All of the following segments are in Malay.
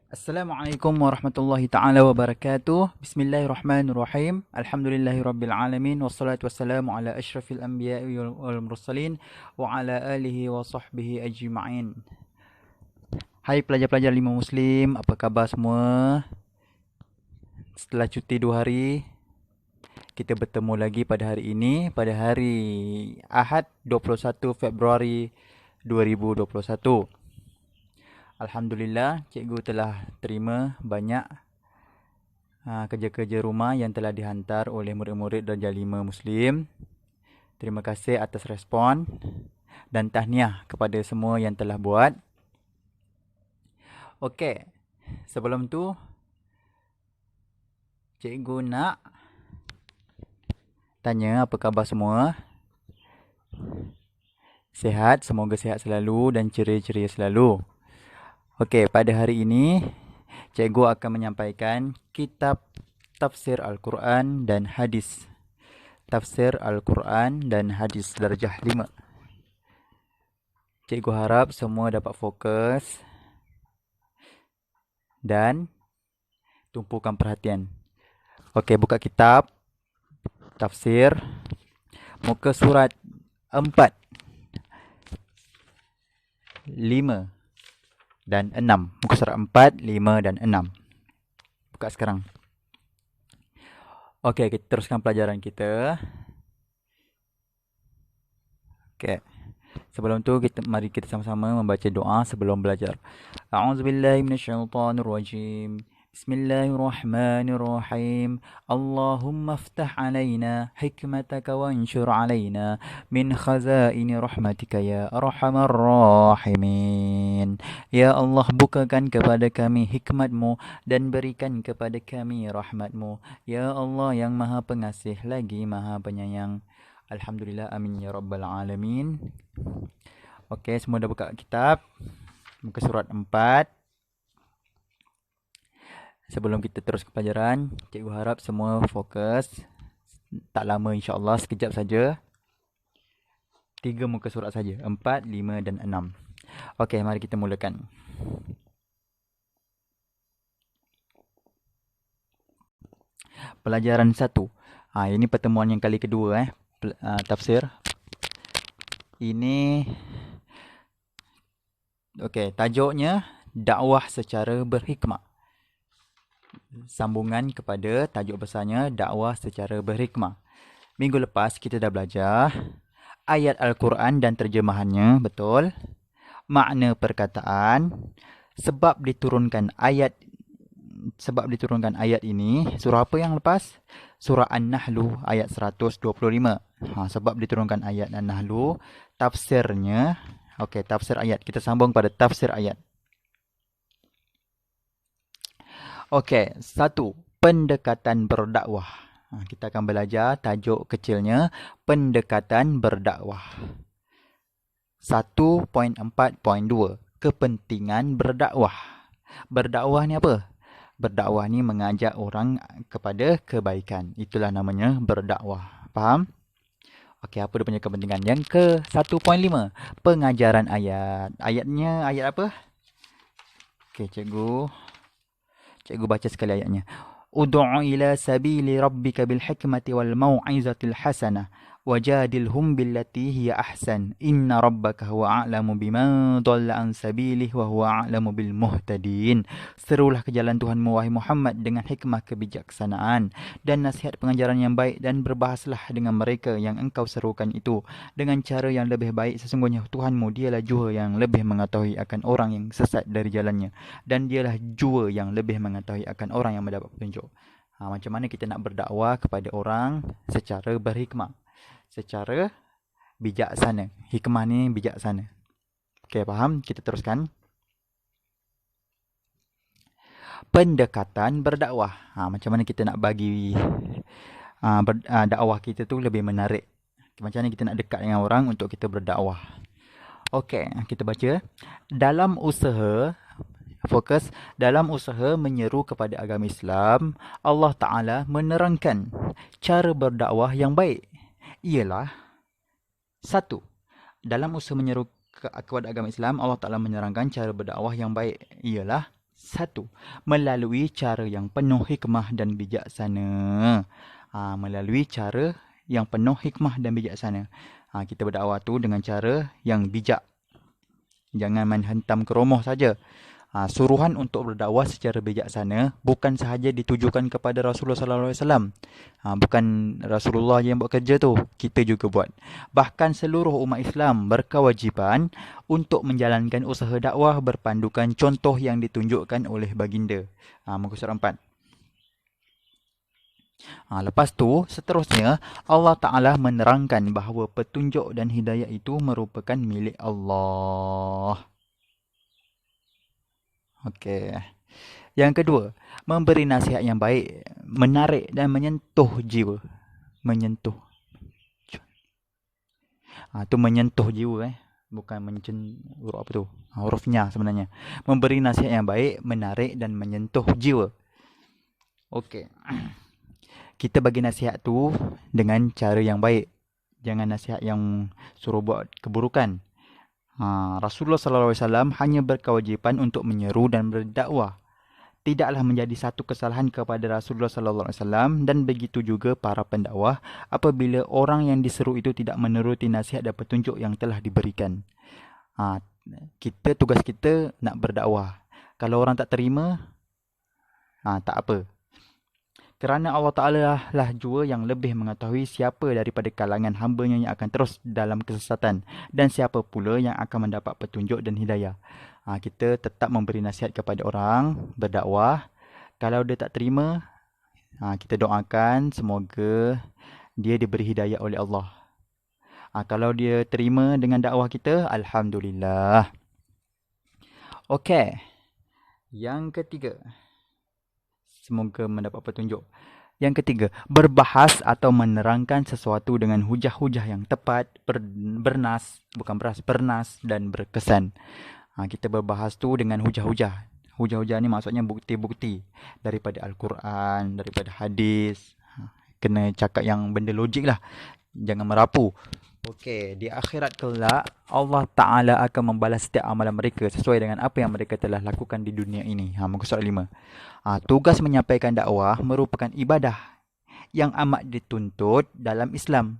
Assalamualaikum warahmatullahi ta'ala wabarakatuh. Bismillahirrahmanirrahim. Alhamdulillahi rabbil alamin. Wassalatu wassalamu ala ashrafil anbiya'i wal mursalin. Wa ala alihi wa sahbihi ajma'in. Hai pelajar-pelajar lima muslim, apa khabar semua? Setelah cuti 2 hari, kita bertemu lagi pada hari ini, pada hari Ahad 21 Februari 2021. Alhamdulillah, cikgu telah terima banyak kerja-kerja rumah yang telah dihantar oleh murid-murid darjah 5 Muslim. Terima kasih atas respon dan tahniah kepada semua yang telah buat. Okey, sebelum tu cikgu nak tanya apa khabar semua. Sihat, semoga sihat selalu dan ceria-ceria selalu. Okey, pada hari ini cikgu akan menyampaikan kitab tafsir Al-Quran dan hadis. Tafsir Al-Quran dan hadis darjah 5. Cikgu harap semua dapat fokus dan tumpukan perhatian. Okey, buka kitab tafsir muka surat 4, 5 dan 6. Muka surat 4, 5 dan 6. Buka sekarang. Okey, kita teruskan pelajaran kita. Okey. Sebelum tu mari kita sama-sama membaca doa sebelum belajar. A'udzubillahi minasyaitonirrajim. Bismillahirrahmanirrahim. Allahumma aftah alaina hikmataka wanshur alaina min khazaini rahmatika ya arhamar rahimin. Ya Allah, bukakan kepada kami hikmatmu dan berikan kepada kami rahmatmu. Ya Allah yang maha pengasih lagi maha penyayang. Alhamdulillah, amin ya rabbal alamin. Okey, semua dah buka kitab muka surat 4. Sebelum kita terus ke pelajaran, cikgu harap semua fokus. Tak lama insya-Allah, sekejap saja. 3 muka surat saja, 4, 5 dan 6. Okey, mari kita mulakan. Pelajaran 1. Ini pertemuan yang kali kedua tafsir. Ini okey, tajuknya dakwah secara berhikmah. Sambungan kepada tajuk besarnya dakwah secara berhikmah. Minggu lepas kita dah belajar ayat Al-Quran dan terjemahannya, betul? Makna perkataan, sebab diturunkan ayat ini. Surah apa yang lepas? Surah An-Nahlu ayat 125. Sebab diturunkan ayat An-Nahlu, tafsirnya. Okey, tafsir ayat. Kita sambung pada tafsir ayat. Okey, 1. Pendekatan berdakwah. Kita akan belajar tajuk kecilnya, pendekatan berdakwah. 1.4.2. Kepentingan berdakwah. Berdakwah ni apa? Berdakwah ni mengajak orang kepada kebaikan. Itulah namanya berdakwah. Faham? Okey, apa dia punya kepentingan? Yang ke 1.5. Pengajaran ayat. Ayatnya ayat apa? Okey, Cikgu baca sekali ayatnya. Ud'u ila sabili rabbika bil hikmati wal mau'izatil hasanah wajadilhum billati hiya ahsan inna rabbaka huwa a'lamu biman dhalla an sabilihi wa huwa a'lamu bil muhtadin. Serulah ke jalan Tuhanmu wahai Muhammad dengan hikmah kebijaksanaan dan nasihat pengajaran yang baik, dan berbahaslah dengan mereka yang engkau serukan itu dengan cara yang lebih baik. Sesungguhnya Tuhanmu dialah jua yang lebih mengetahui akan orang yang sesat dari jalannya, dan dialah jua yang lebih mengetahui akan orang yang mendapat petunjuk. Macam mana kita nak berdakwah kepada orang secara berhikmah, secara bijaksana. Hikmah ni bijaksana. Okey, faham? Kita teruskan. Pendekatan berdakwah. Macam mana kita nak bagi dakwah kita tu lebih menarik. Macam mana kita nak dekat dengan orang untuk kita berdakwah. Okey, kita baca. Dalam usaha menyeru kepada agama Islam, Allah Ta'ala menerangkan cara berdakwah yang baik. Ialah 1. Dalam usaha menyeru kepada agama Islam, Allah Ta'ala menerangkan cara berdakwah yang baik. Ialah Satu, melalui cara yang penuh hikmah dan bijaksana. Melalui cara yang penuh hikmah dan bijaksana. Kita berdakwah tu dengan cara yang bijak. Jangan main hentam keromoh saja. Suruhan untuk berdakwah secara bijaksana bukan sahaja ditujukan kepada Rasulullah sallallahu alaihi wasallam. Bukan Rasulullah yang buat kerja tu, kita juga buat. Bahkan seluruh umat Islam berkewajipan untuk menjalankan usaha dakwah berpandukan contoh yang ditunjukkan oleh baginda. Muka surat 4. Lepas tu, seterusnya, Allah Ta'ala menerangkan bahawa petunjuk dan hidayah itu merupakan milik Allah. Okey. Yang kedua, memberi nasihat yang baik, menarik dan menyentuh jiwa. Menyentuh. Tu menyentuh jiwa bukan huruf apa tu? Hurufnya sebenarnya. Memberi nasihat yang baik, menarik dan menyentuh jiwa. Okey. Kita bagi nasihat tu dengan cara yang baik. Jangan nasihat yang suruh buat keburukan. Rasulullah sallallahu alaihi wasallam hanya berkewajipan untuk menyeru dan berdakwah. Tidaklah menjadi satu kesalahan kepada Rasulullah sallallahu alaihi wasallam dan begitu juga para pendakwah apabila orang yang diseru itu tidak menuruti nasihat dan petunjuk yang telah diberikan. Tugas kita nak berdakwah. Kalau orang tak terima, tak apa. Kerana Allah Ta'ala lah jua yang lebih mengetahui siapa daripada kalangan hamba-Nya yang akan terus dalam kesesatan dan siapa pula yang akan mendapat petunjuk dan hidayah. Kita tetap memberi nasihat kepada orang, berdakwah. Kalau dia tak terima, kita doakan semoga dia diberi hidayah oleh Allah. Kalau dia terima dengan dakwah kita, Alhamdulillah. Okey. Yang ketiga. Semoga mendapat petunjuk. Yang ketiga, berbahas atau menerangkan sesuatu dengan hujah-hujah yang tepat, bernas dan berkesan. Kita berbahas tu dengan hujah-hujah. Hujah-hujah ni maksudnya bukti-bukti daripada Al-Quran, daripada hadis. Kena cakap yang benda logik lah. Jangan merapu. Okey, di akhirat kelak Allah Ta'ala akan membalas setiap amalan mereka sesuai dengan apa yang mereka telah lakukan di dunia ini. Muka surat 5. Tugas menyampaikan dakwah merupakan ibadah yang amat dituntut dalam Islam.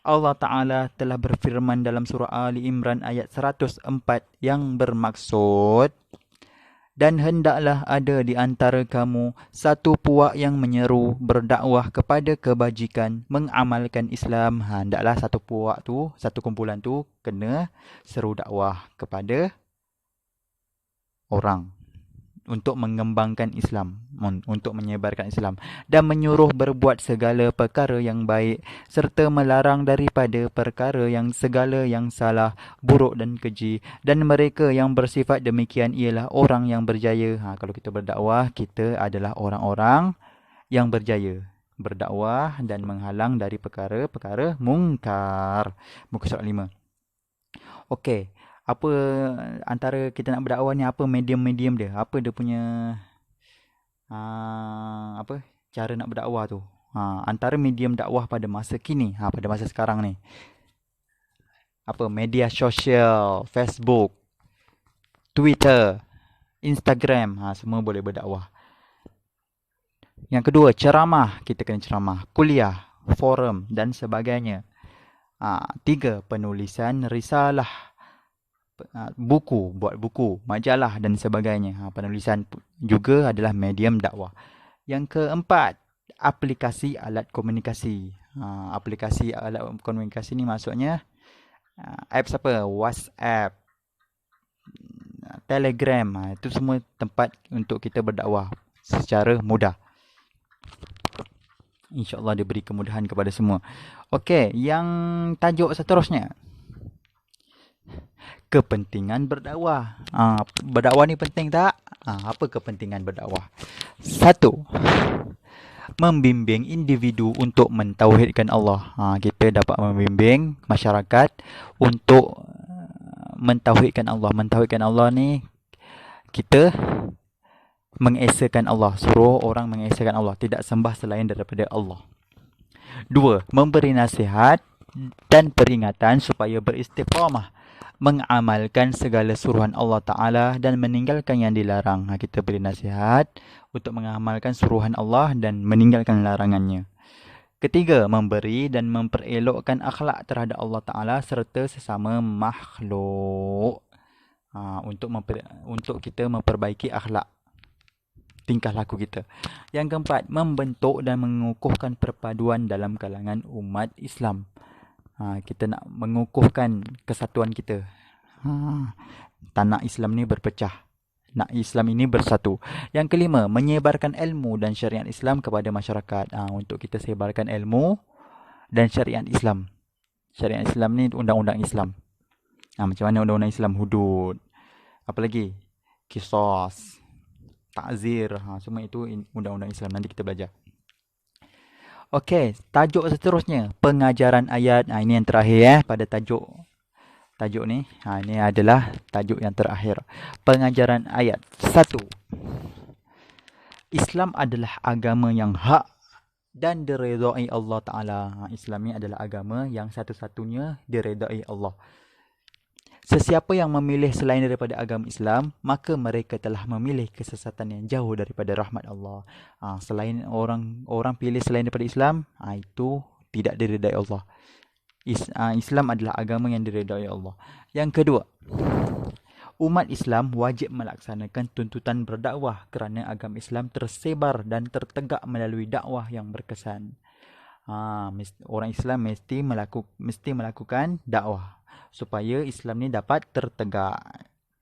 Allah Ta'ala telah berfirman dalam surah Ali Imran ayat 104 yang bermaksud, dan hendaklah ada di antara kamu satu puak yang menyeru berdakwah kepada kebajikan, mengamalkan Islam. Hendaklah satu puak tu, satu kumpulan tu kena seru dakwah kepada orang untuk mengembangkan Islam, untuk menyebarkan Islam dan menyuruh berbuat segala perkara yang baik serta melarang daripada perkara yang segala yang salah, buruk dan keji, dan mereka yang bersifat demikian ialah orang yang berjaya. Kalau kita berdakwah, kita adalah orang-orang yang berjaya berdakwah dan menghalang dari perkara-perkara mungkar. Muka surat 5. Okey. Apa antara kita nak berdakwah ni, apa medium-medium dia? Apa dia punya cara nak berdakwah tu? Antara medium dakwah pada masa kini, pada masa sekarang ni. Media sosial, Facebook, Twitter, Instagram, semua boleh berdakwah. Yang kedua, ceramah, kita kena ceramah, kuliah, forum dan sebagainya. 3, penulisan risalah, buku, buat buku, majalah dan sebagainya. Penulisan juga adalah medium dakwah. Yang keempat, aplikasi alat komunikasi. Aplikasi alat komunikasi ni maksudnya apps apa? WhatsApp, Telegram. Itu semua tempat untuk kita berdakwah secara mudah. InsyaAllah diberi kemudahan kepada semua. Okey, yang tajuk seterusnya, kepentingan berdakwah. Berdakwah ni penting tak? Apa kepentingan berdakwah? 1. Membimbing individu untuk mentauhidkan Allah. Kita dapat membimbing masyarakat untuk mentauhidkan Allah. Mentauhidkan Allah ni, kita mengesakan Allah. Suruh orang mengesakan Allah. Tidak sembah selain daripada Allah. 2. Memberi nasihat dan peringatan supaya beristiqamah. mengamalkan segala suruhan Allah Ta'ala dan meninggalkan yang dilarang. Kita beri nasihat untuk mengamalkan suruhan Allah dan meninggalkan larangannya. Ketiga, memberi dan memperelokkan akhlak terhadap Allah Ta'ala serta sesama makhluk. Untuk kita memperbaiki akhlak, tingkah laku kita. Yang keempat, membentuk dan mengukuhkan perpaduan dalam kalangan umat Islam. Kita nak mengukuhkan kesatuan kita. Tak nak Islam ni berpecah. Nak Islam ini bersatu. Yang kelima, menyebarkan ilmu dan syariat Islam kepada masyarakat. Untuk kita sebarkan ilmu dan syariat Islam. Syariat Islam ni undang-undang Islam. Macam mana undang-undang Islam? Hudud. Apa lagi? Qisas, ta'zir. Semua itu undang-undang Islam. Nanti kita belajar. Okey, tajuk seterusnya. Pengajaran ayat. Ini yang terakhir pada tajuk ni. Ini adalah tajuk yang terakhir. Pengajaran ayat. 1. Islam adalah agama yang hak dan diredai Allah Ta'ala. Islam ni adalah agama yang satu-satunya diredai Allah. Sesiapa yang memilih selain daripada agama Islam, maka mereka telah memilih kesesatan yang jauh daripada rahmat Allah. Selain orang pilih selain daripada Islam, itu tidak diredai Allah. Islam adalah agama yang diredai Allah. Yang kedua, umat Islam wajib melaksanakan tuntutan berdakwah kerana agama Islam tersebar dan tertegak melalui dakwah yang berkesan. Orang Islam mesti melakukan dakwah supaya Islam ni dapat tertegak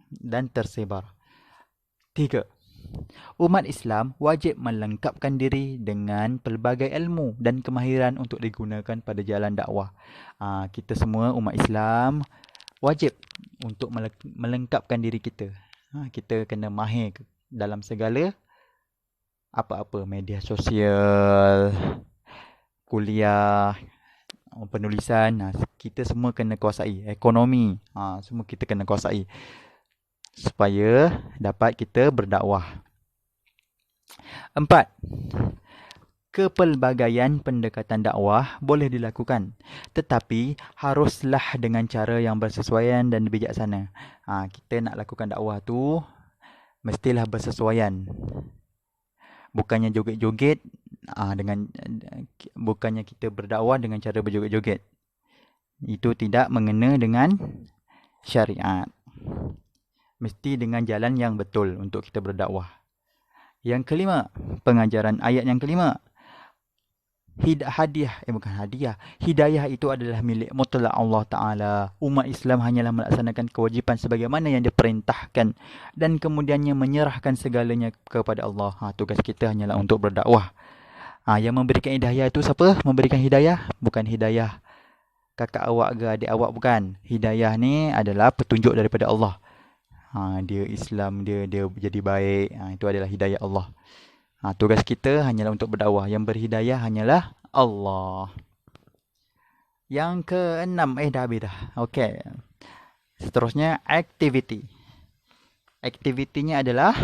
dan tersebar. 3. Umat Islam wajib melengkapkan diri dengan pelbagai ilmu dan kemahiran untuk digunakan pada jalan dakwah. Kita semua umat Islam wajib untuk melengkapkan diri kita. Kita kena mahir dalam segala apa-apa, media sosial, kuliah, penulisan. Kita semua kena kuasai. Ekonomi, semua kita kena kuasai supaya dapat kita berdakwah. 4. Kepelbagaian pendekatan dakwah boleh dilakukan, tetapi haruslah dengan cara yang bersesuaian dan bijaksana. Kita nak lakukan dakwah tu mestilah bersesuaian. Bukannya joget-joget, bukannya kita berdakwah dengan cara berjoget-joget. Itu tidak mengena dengan syariat. Mesti dengan jalan yang betul untuk kita berdakwah. Yang kelima, pengajaran ayat yang kelima. Hidayah itu adalah milik mutlak Allah Ta'ala. Umat Islam hanyalah melaksanakan kewajipan sebagaimana yang diperintahkan dan kemudiannya menyerahkan segalanya kepada Allah. Tugas kita hanyalah untuk berdakwah. Yang memberikan hidayah itu siapa? Memberikan hidayah bukan hidayah kakak awak ke adik awak, bukan. Hidayah ni adalah petunjuk daripada Allah. Dia Islam, dia jadi baik. Itu adalah hidayah Allah. Tugas kita hanyalah untuk berdakwah. Yang berhidayah hanyalah Allah. Yang keenam, dah habis dah. Okey. Seterusnya, aktiviti. Aktivitinya adalah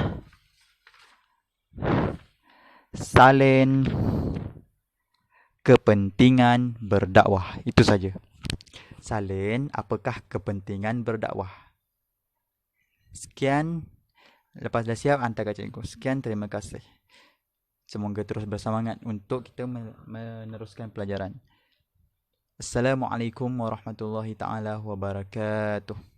salin kepentingan berdakwah. Itu saja. Salin apakah kepentingan berdakwah. Sekian. Lepas dah siap, hantar ke cikgu. Sekian, terima kasih. Semoga terus bersemangat untuk kita meneruskan pelajaran. Assalamualaikum warahmatullahi taala wabarakatuh.